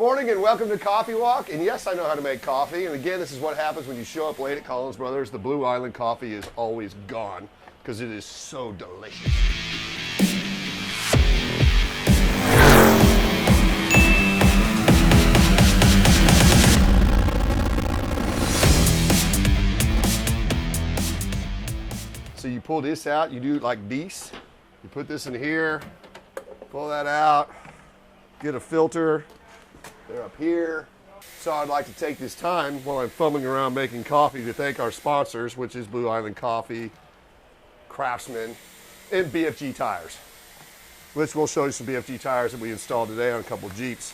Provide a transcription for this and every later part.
morning and welcome to Coffee Walk. And yes, I know how to make coffee. And again, this is what happens when you show up late at Collins Brothers. The Blue Island coffee is always gone because it is so delicious. So you pull this out, you do it like this. You put this in here, pull that out, get a filter. They're up here. So I'd like to take this time while I'm fumbling around making coffee to thank our sponsors, which is Blue Island Coffee, Craftsman, and BFG Tires. Which we'll show you some BFG tires that we installed today on a couple of Jeeps.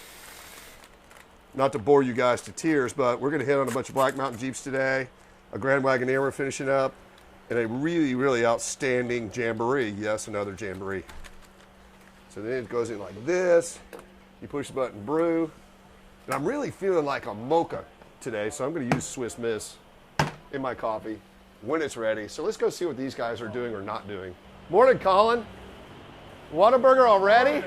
Not to bore you guys to tears, but we're going to hit on a bunch of Black Mountain Jeeps today, a Grand Wagoneer we're finishing up, and a really, really outstanding Jamboree. Yes, another Jamboree. So then it goes in like this. You push the button, brew. And I'm really feeling like a mocha today, so I'm going to use Swiss Miss in my coffee when it's ready. So let's go see what these guys are doing or not doing. Morning, Colin. Whataburger already?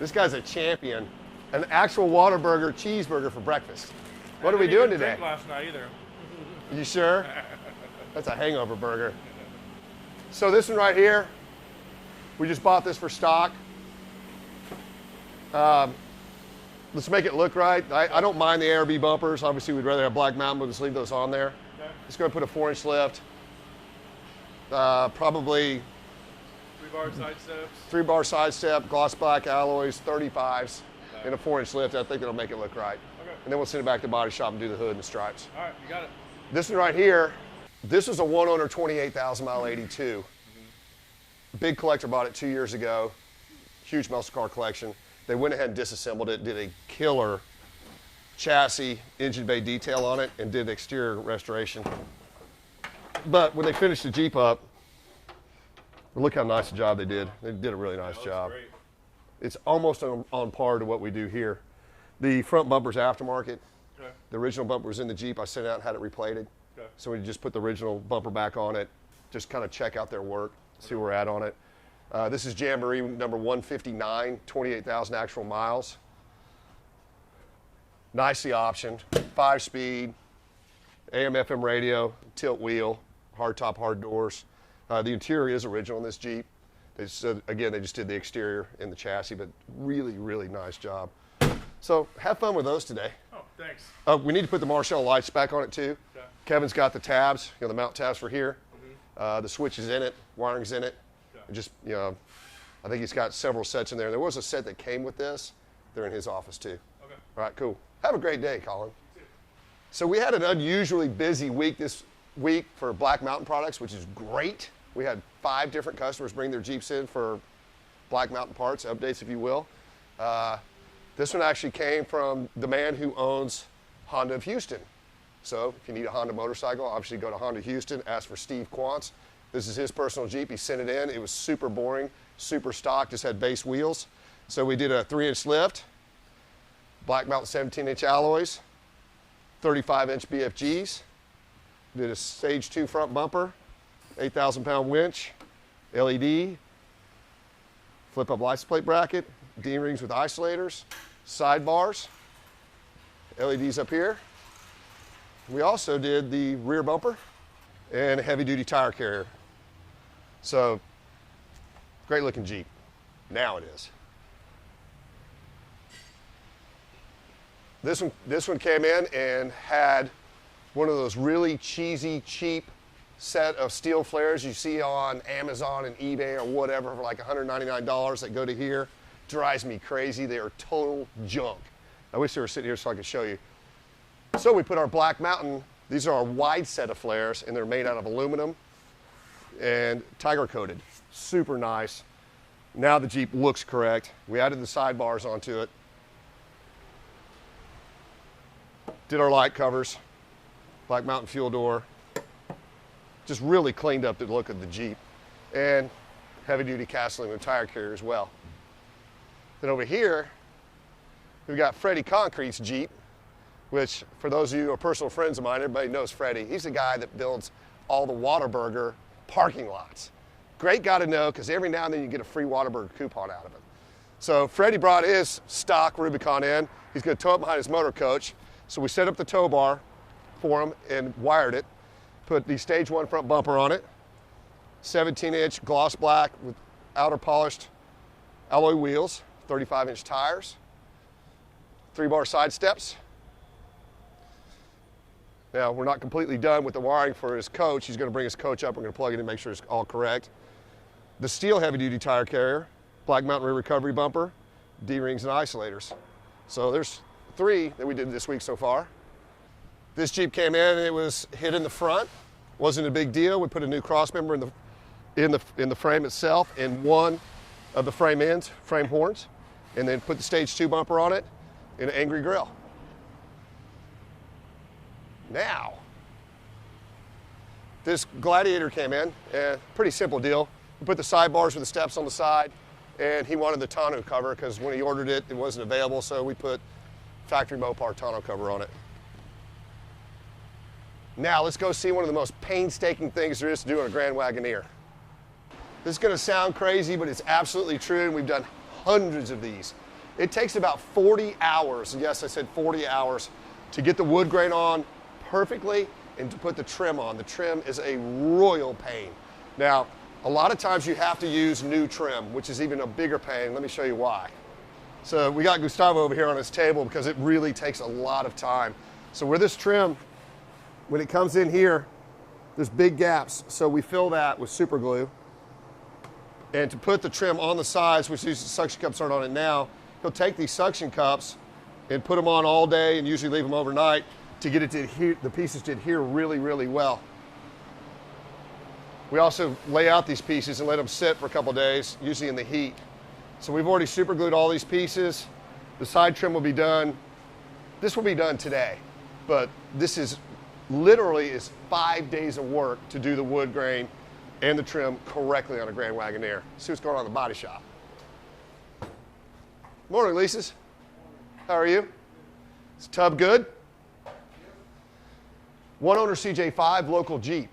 This guy's a champion. An actual Whataburger cheeseburger for breakfast. What are we doing today? I didn't drink last night either. You sure? That's a hangover burger. So this one right here, we just bought this for stock. Let's make it look right. I don't mind the ARB bumpers. Obviously, we'd rather have Black Mountain, but let's leave those on there. Okay. Just going to put a 4-inch lift. Probably 3-bar side steps. 3-bar side step, gloss black alloys, 35s, okay. And a 4-inch lift. I think it'll make it look right. Okay. And then we'll send it back to the body shop and do the hood and the stripes. All right, you got it. This one right here, this is a one-owner 28,000 mile 82. Mm-hmm. Big collector bought it 2 years ago. Huge muscle car collection. They went ahead and disassembled it, did a killer chassis, engine bay detail on it, and did exterior restoration. But when they finished the Jeep up, look how nice a job they did. They did a really nice job. Great. It's almost on par to what we do here. The front bumper's aftermarket. Okay. The original bumper was in the Jeep. I sent it out and had it replated. Okay. So we just put the original bumper back on it, just kind of check out their work, see where we're at on it. This is Jamboree number 159, 28,000 actual miles. Nicely optioned, 5-speed, AM/FM radio, tilt wheel, hard top, hard doors. The interior is original in this Jeep. They just did the exterior and the chassis, but really, really nice job. So have fun with those today. Oh, thanks. We need to put the Marshall lights back on it too. Okay. Kevin's got the tabs, the mount tabs for here. Mm-hmm. The switch is in it, wiring's in it. Just, I think he's got several sets in there. There was a set that came with this. They're in his office too. Okay. All right, cool. Have a great day, Colin. So we had an unusually busy week this week for Black Mountain products, which is great. We had 5 different customers bring their Jeeps in for Black Mountain parts, updates if you will. This one actually came from the man who owns Honda of Houston. So if you need a Honda motorcycle, obviously go to Honda Houston, ask for Steve Quantz. This is his personal Jeep. He sent it in. It was super boring, super stock, just had base wheels. So we did a 3-inch lift, Black Mountain 17-inch alloys, 35-inch BFGs, did a stage 2 front bumper, 8,000-pound winch, LED, flip-up license plate bracket, D-rings with isolators, sidebars, LEDs up here. We also did the rear bumper and a heavy-duty tire carrier. So, great looking Jeep. Now it is. This one came in and had one of those really cheesy, cheap set of steel flares you see on Amazon and eBay or whatever for like $199 that go to here. Drives me crazy. They are total junk. I wish they were sitting here so I could show you. So we put our Black Mountain, these are our wide set of flares, and they're made out of aluminum and tiger coated. Super nice. Now the Jeep looks correct. We added the sidebars onto it. Did our light covers, Black Mountain fuel door. Just really cleaned up the look of the Jeep. And heavy duty cast aluminum tire carrier as well. Then over here, we've got Freddie Concrete's Jeep, which for those of you who are personal friends of mine, everybody knows Freddie. He's the guy that builds all the Whataburger parking lots. Great guy to know because every now and then you get a free Whataburger coupon out of him. So Freddie brought his stock Rubicon in. He's going to tow it behind his motor coach. So we set up the tow bar for him and wired it. Put the stage 1 front bumper on it. 17-inch gloss black with outer polished alloy wheels, 35-inch tires, 3-bar side steps. Now, we're not completely done with the wiring for his coach. He's going to bring his coach up. We're going to plug it in and make sure it's all correct. The steel heavy-duty tire carrier, black mountain rear recovery bumper, D-rings and isolators. So there's 3 that we did this week so far. This Jeep came in and it was hit in the front. Wasn't a big deal. We put a new cross member in the frame itself and one of the frame ends, frame horns, and then put the stage 2 bumper on it and an angry grill. Now, this Gladiator came in, pretty simple deal. We put the sidebars with the steps on the side, and he wanted the tonneau cover because when he ordered it, it wasn't available, so we put factory Mopar tonneau cover on it. Now, let's go see one of the most painstaking things there is to do on a Grand Wagoneer. This is going to sound crazy, but it's absolutely true, and we've done hundreds of these. It takes about 40 hours, and yes, I said 40 hours, to get the wood grain on perfectly and to put the trim on. The trim is a royal pain. Now, a lot of times you have to use new trim, which is even a bigger pain. Let me show you why. So we got Gustavo over here on his table because it really takes a lot of time. So where this trim, when it comes in here, there's big gaps. So we fill that with super glue. And to put the trim on the sides, which these suction cups aren't on it now, he'll take these suction cups and put them on all day and usually leave them overnight to get it to adhere, the pieces to adhere really, really well. We also lay out these pieces and let them sit for a couple days, usually in the heat. So we've already super glued all these pieces. The side trim will be done. This will be done today, but this is literally 5 days of work to do the wood grain and the trim correctly on a Grand Wagoneer. See what's going on in the body shop. Morning, Lisa's. How are you? Is the tub good? One owner CJ5, local Jeep.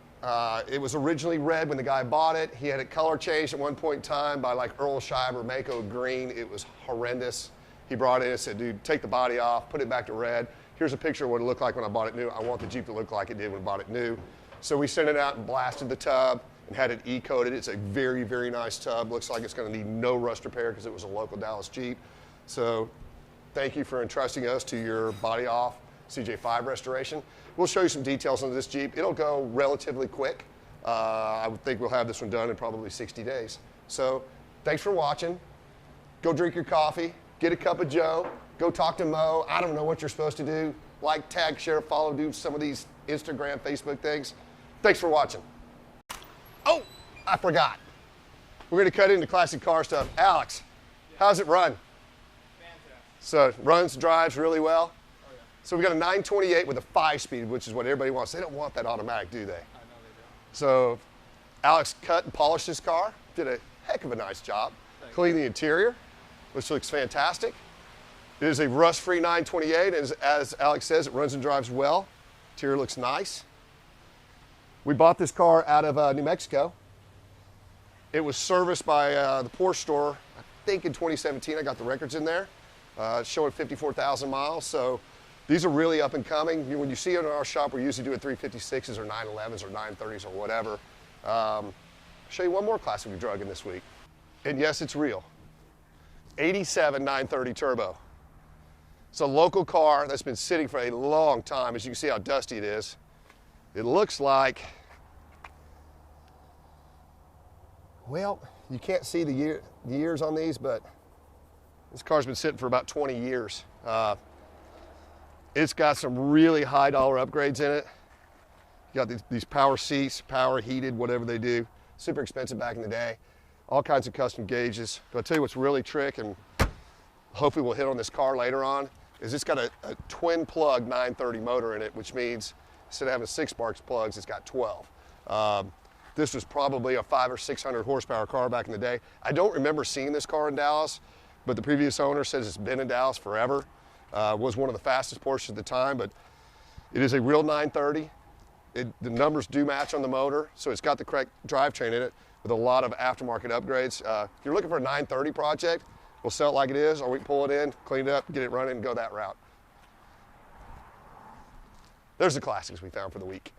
It was originally red when the guy bought it. He had it color changed at one point in time by like Earl Scheib or Mako green. It was horrendous. He brought it in and said, dude, take the body off, put it back to red. Here's a picture of what it looked like when I bought it new. I want the Jeep to look like it did when I bought it new. So we sent it out and blasted the tub and had it E-coated. It's a very, very nice tub. Looks like it's going to need no rust repair because it was a local Dallas Jeep. So thank you for entrusting us to your body off CJ5 restoration. We'll show you some details on this Jeep. It'll go relatively quick. I would think we'll have this one done in probably 60 days. So thanks for watching. Go drink your coffee, get a cup of Joe, go talk to Mo. I don't know what you're supposed to do. Like, tag, share, follow, do some of these Instagram, Facebook things. Thanks for watching. Oh, I forgot. We're going to cut into classic car stuff. Alex, how's it run? Fantastic. So it runs, drives really well. Oh, yeah. So we got a 928 with a 5-speed, which is what everybody wants. They don't want that automatic, do they? I know they So Alex cut and polished his car, did a heck of a nice job. Cleaned the interior, which looks fantastic. It is a rust-free 928, and as Alex says, it runs and drives well. Interior looks nice. We bought this car out of New Mexico. It was serviced by the Porsche store, I think in 2017. I got the records in there, showing 54,000 miles. So these are really up and coming. When you see it in our shop, we're usually doing 356s or 911s or 930s or whatever. Show you one more classic we drug in this week. And yes, it's real. 87 930 turbo. It's a local car that's been sitting for a long time. As you can see how dusty it is. It looks like, well, you can't see the years on these, but this car's been sitting for about 20 years. It's got some really high dollar upgrades in it. You got these power seats, power heated, whatever they do. Super expensive back in the day. All kinds of custom gauges. But I'll tell you what's really trick, and hopefully we'll hit on this car later on, is it's got a twin plug 930 motor in it, which means instead of having 6 sparks plugs, it's got 12. This was probably a 500 or 600 horsepower car back in the day. I don't remember seeing this car in Dallas, but the previous owner says it's been in Dallas forever. Was one of the fastest Porsches at the time, but it is a real 930. The numbers do match on the motor, so it's got the correct drivetrain in it with a lot of aftermarket upgrades. If you're looking for a 930 project, We'll sell it like it is, or we can pull it in, clean it up, get it running, and go that route. There's the classics we found for the week.